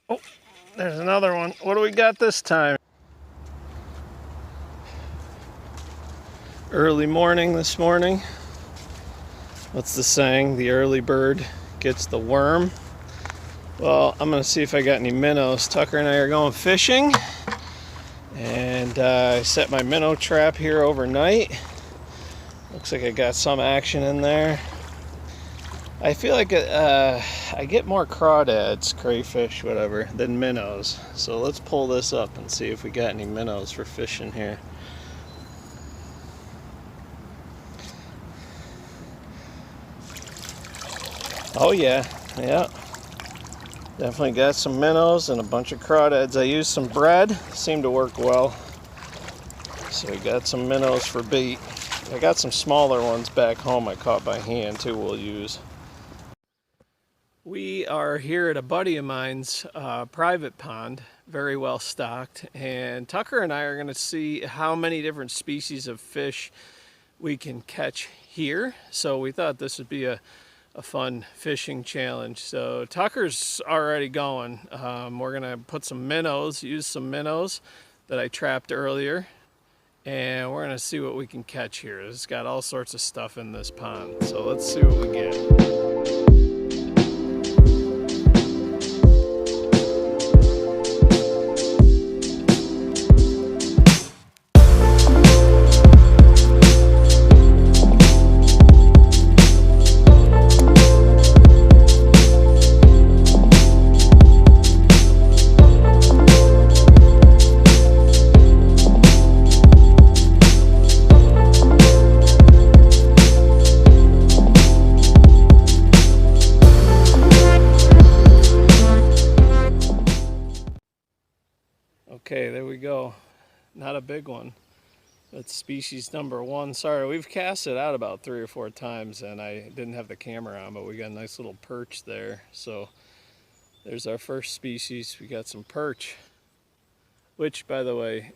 Oh, there's another one. What do we got this time? Early morning this morning. What's the saying? The early bird gets the worm. Well, I'm gonna see if I got any minnows. Tucker and I are going fishing, and I set my minnow trap here overnight. Looks like I got some action in there. I feel like I get more crawdads, crayfish, whatever, than minnows. So let's pull this up and see if we got any minnows for fishing here. Oh yeah, definitely got some minnows and a bunch of crawdads. I used some bread, seemed to work well. So we got some minnows for bait. I got some smaller ones back home I caught by hand too we'll use. We are here at a buddy of mine's private pond, very well stocked, and Tucker and I are going to see how many different species of fish we can catch here. So we thought this would be a fun fishing challenge. So Tucker's already going. We're gonna put some minnows, use some minnows that I trapped earlier, and we're gonna see what we can catch here. It's got all sorts of stuff in this pond, so let's see what we get. Okay, there we go. Not a big one. That's species number one. Sorry, we've cast it out about 3 or 4 times and I didn't have the camera on, but we got a nice little perch there. So there's our first species. We got some perch, which, by the way,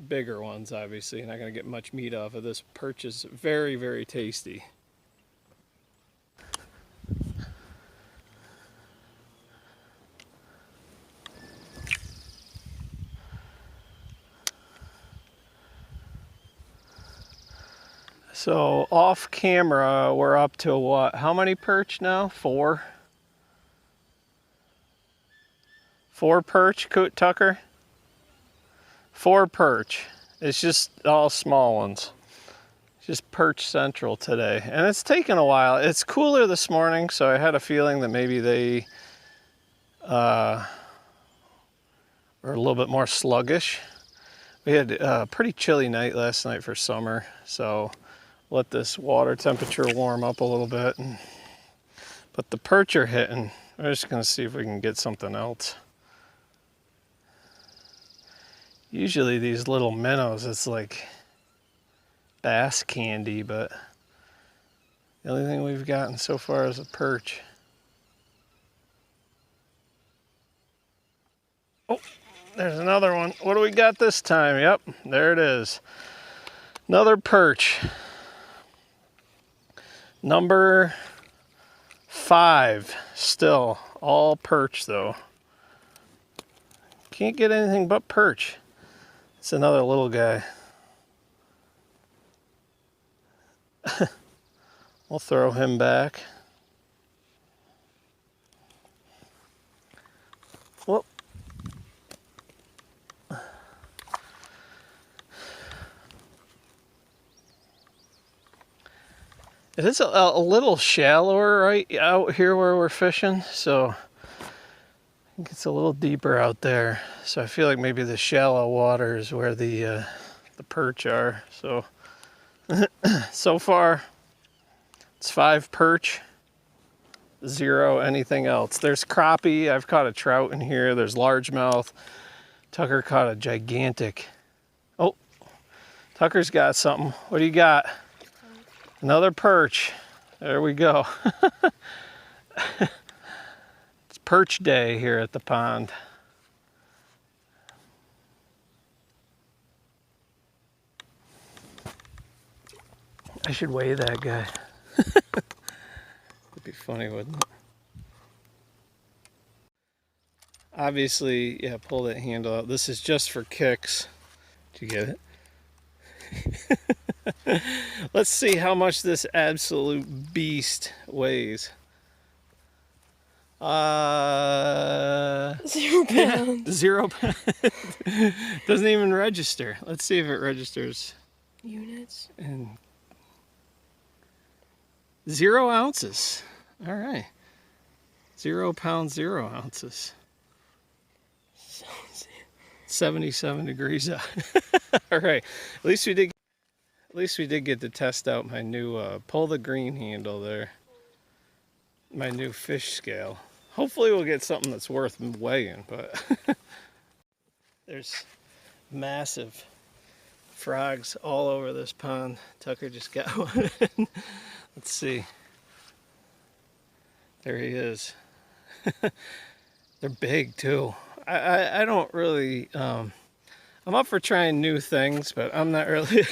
bigger ones, obviously. You're not going to get much meat off of this. Perch is very, very tasty. So off camera, we're up to what? How many perch now? 4? 4 perch, Tucker? 4 perch. It's just all small ones. Just perch central today. And it's taken a while. It's cooler this morning, so I had a feeling that maybe they were a little bit more sluggish. We had a pretty chilly night last night for summer, so let this water temperature warm up a little bit. But the perch are hitting. We're just gonna see if we can get something else. Usually these little minnows, it's like bass candy, but the only thing we've gotten so far is a perch. Oh, there's another one. What do we got this time? Yep, there it is. Another perch. Number 5, still all perch though. Can't get anything but perch. It's another little guy. We'll throw him back. Whoop. It is a little shallower right out here where we're fishing, so I think it's a little deeper out there. So I feel like maybe the shallow water is where the perch are. So so far it's 5 perch, 0 anything else. There's crappie. I've caught a trout in here. There's largemouth. Tucker caught a gigantic. Oh, Tucker's got something. What do you got? Another perch. There we go. It's perch day here at the pond. I should weigh that guy. It'd be funny, wouldn't it? Obviously, yeah, pull that handle out. This is just for kicks. Did you get it? Let's see how much this absolute beast weighs. 0 pounds. Yeah, 0 pounds. Doesn't even register. Let's see if it registers. Units. And 0 ounces. All right. 0 pounds, 0 ounces. 77 degrees out. All right. At least we did get to test out my new pull the green handle there. My new fish scale. Hopefully we'll get something that's worth weighing, but there's massive frogs all over this pond. Tucker just got one. Let's see. There he is. They're big too. I don't really, I'm up for trying new things, but I'm not really,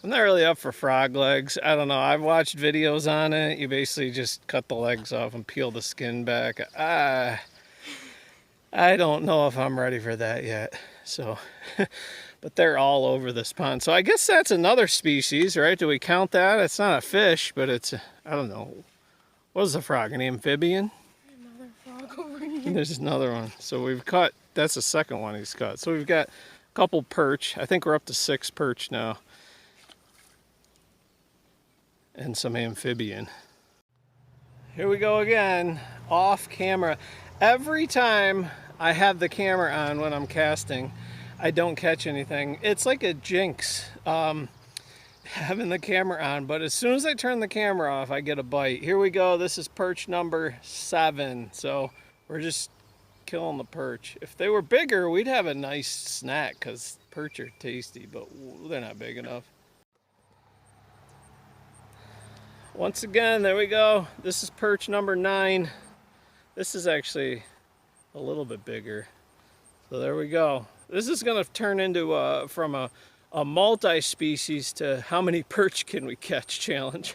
I'm not really up for frog legs. I don't know. I've watched videos on it. You basically just cut the legs off and peel the skin back. I don't know if I'm ready for that yet. So, but they're all over this pond. So I guess that's another species, right? Do we count that? It's not a fish, but it's, I don't know. What is a frog? An amphibian? Another frog over here. And there's another one. So we've caught, that's the second one he's caught. So we've got a couple perch. I think we're up to 6 perch now. And some amphibian. Here we go again, off camera. Every time I have the camera on when I'm casting, I don't catch anything. It's like a jinx, having the camera on, but as soon as I turn the camera off, I get a bite. Here we go, this is perch number 7. So we're just killing the perch. If they were bigger, we'd have a nice snack because perch are tasty, but they're not big enough. Once again, there we go. This is perch number 9. This is actually a little bit bigger. So there we go. This is gonna turn into from a multi-species to how many perch can we catch challenge.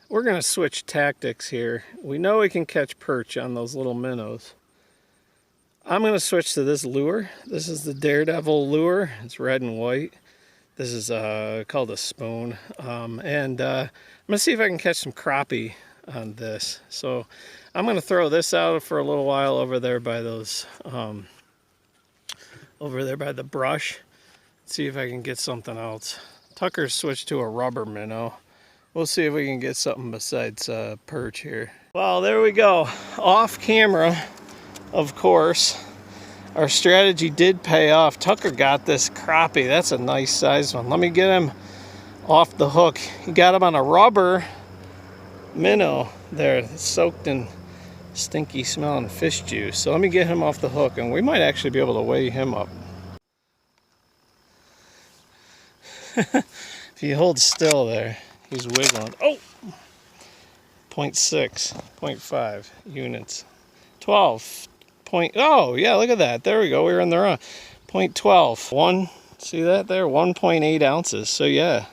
We're gonna switch tactics here. We know we can catch perch on those little minnows. I'm gonna switch to this lure. This is the Daredevil lure. It's red and white. This is called a spoon. I'm gonna see if I can catch some crappie on this. So I'm gonna throw this out for a little while over there by those, over there by the brush. See if I can get something else. Tucker's switched to a rubber minnow. We'll see if we can get something besides perch here. Well, there we go. Off camera, of course. Our strategy did pay off. Tucker got this crappie. That's a nice size one. Let me get him off the hook. He got him on a rubber minnow there, soaked in stinky smelling fish juice. So let me get him off the hook and we might actually be able to weigh him up. If he holds still there, he's wiggling. Oh! 0.6, 0.5 units. 12. Oh, yeah, look at that. There we go. We were in the wrong. 0.12. See that there? 1.8 ounces. So, yeah.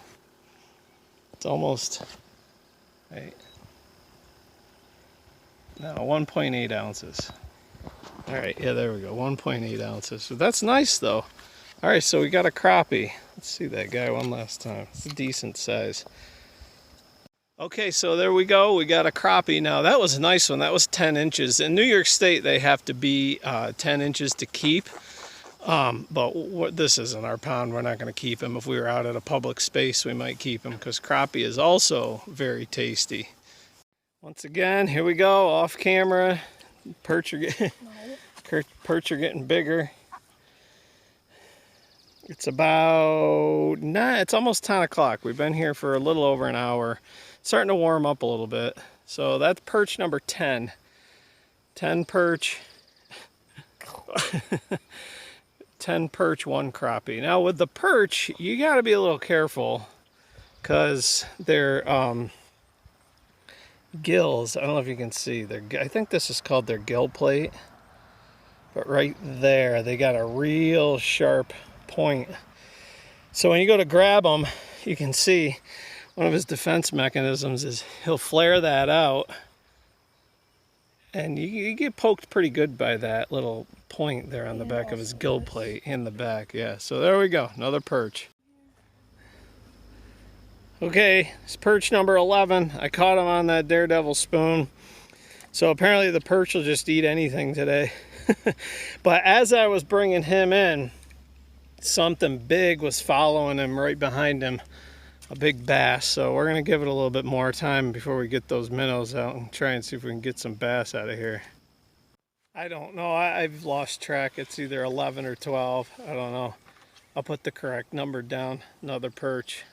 It's almost. Right. No, 1.8 ounces. All right. Yeah, there we go. 1.8 ounces. So that's nice, though. All right. So we got a crappie. Let's see that guy one last time. It's a decent size. Okay, so there we go. We got a crappie. Now, that was a nice one. That was 10 inches. In New York State, they have to be 10 inches to keep. But this isn't our pond. We're not going to keep him. If we were out at a public space, we might keep him because crappie is also very tasty. Once again, here we go, off camera. Perch are getting bigger. It's about, it's almost 10 o'clock. We've been here for a little over an hour. Starting to warm up a little bit. So that's perch number 10. 10 perch. 10 perch, 1 crappie. Now with the perch, you got to be a little careful because their gills, I don't know if you can see, I think this is called their gill plate. But right there, they got a real sharp point. So when you go to grab them, you can see one of his defense mechanisms is he'll flare that out And you get poked pretty good by that little point there on the And back of his also gill this. plate in the back. Yeah, so there we go, another perch. Okay, it's perch number 11. I caught him on that Daredevil spoon. So apparently the perch will just eat anything today. But as I was bringing him in, something big was following him right behind him, a big bass. So we're gonna give it a little bit more time before we get those minnows out and try and see if we can get some bass out of here. I don't know, I've lost track. It's either 11 or 12, I don't know. I'll put the correct number down, another perch.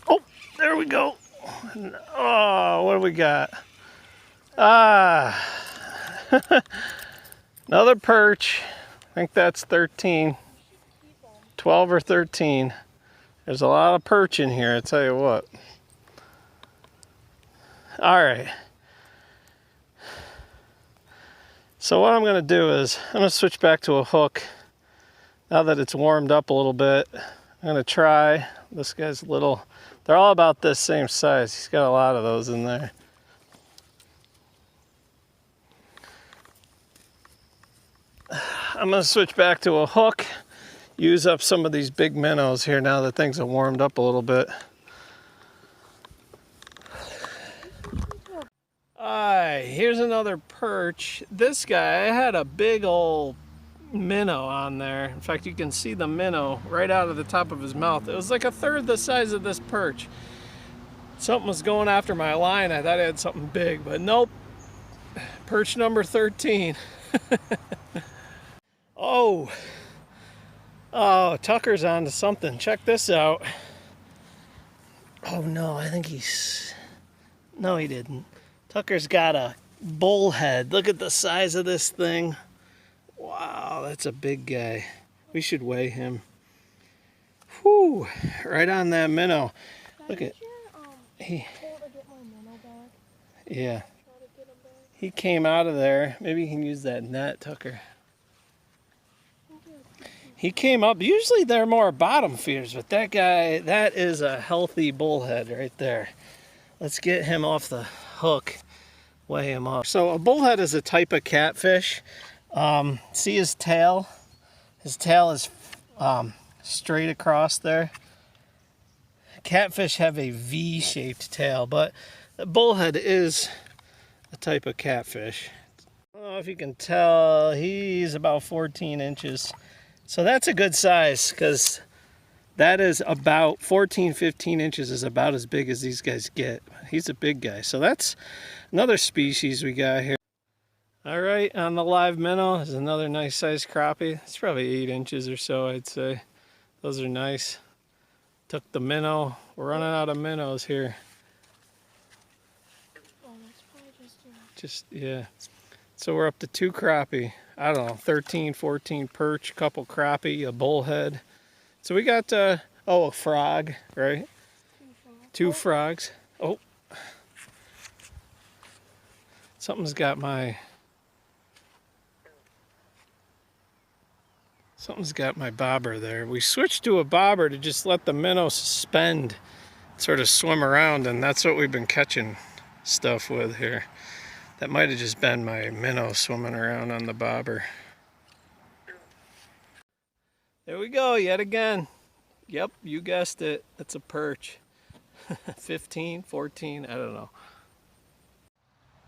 Oh, there we go. Oh, what do we got? Ah, another perch. I think that's 13, 12 or 13. There's a lot of perch in here, I tell you what. All right. So what I'm gonna do is, I'm gonna switch back to a hook. Now that it's warmed up a little bit, I'm gonna try, this guy's little, they're all about this same size. He's got a lot of those in there. I'm gonna switch back to a hook, use up some of these big minnows here now that things have warmed up a little bit. Alright, here's another perch. This guy had a big old minnow on there. In fact, you can see the minnow right out of the top of his mouth. It was like a third the size of this perch. Something was going after my line. I thought I had something big, but nope. Perch number 13. Oh, Tucker's on to something. Check this out. Oh no, I think he's, no he didn't. Tucker's got a bullhead. Look at the size of this thing. Wow, that's a big guy. We should weigh him. Whew, right on that minnow. Look at, yeah. He came out of there. Maybe you can use that net, Tucker. He came up. Usually they're more bottom feeders, but that guy, that is a healthy bullhead right there. Let's get him off the hook, weigh him up. So a bullhead is a type of catfish. See his tail? His tail is straight across there. Catfish have a V-shaped tail, but the bullhead is a type of catfish. I don't know if you can tell, he's about 14 inches. So that's a good size, because that is about 14, 15 inches is about as big as these guys get. He's a big guy. So that's another species we got here. All right, on the live minnow is another nice sized crappie. It's probably 8 inches or so, I'd say. Those are nice. Took the minnow. We're running out of minnows here. Oh, that's probably Just, yeah. So we're up to 2 crappie. I don't know, 13, 14 perch, a couple crappie, a bullhead. So we got, a frog, right? 2 frogs. Oh. Something's got my bobber there. We switched to a bobber to just let the minnow suspend, sort of swim around, and that's what we've been catching stuff with here. That might have just been my minnow swimming around on the bobber. There we go, yet again. Yep, you guessed it. It's a perch. 15, 14, I don't know.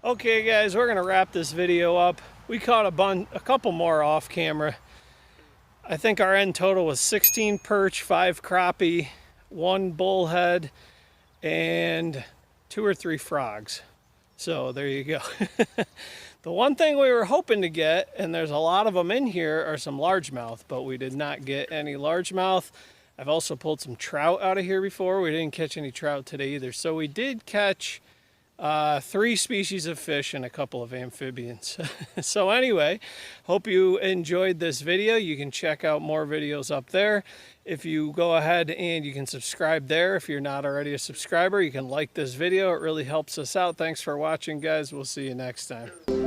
Okay guys, we're gonna wrap this video up. We caught a couple more off camera. I think our end total was 16 perch, 5 crappie, 1 bullhead, and 2 or 3 frogs. So there you go. The one thing we were hoping to get, and there's a lot of them in here, are some largemouth, but we did not get any largemouth. I've also pulled some trout out of here before. We didn't catch any trout today either. So we did catch 3 species of fish and a couple of amphibians. So anyway, hope you enjoyed this video. You can check out more videos up there. If you go ahead and you can subscribe there. If you're not already a subscriber, you can like this video. It really helps us out. Thanks for watching, guys. We'll see you next time.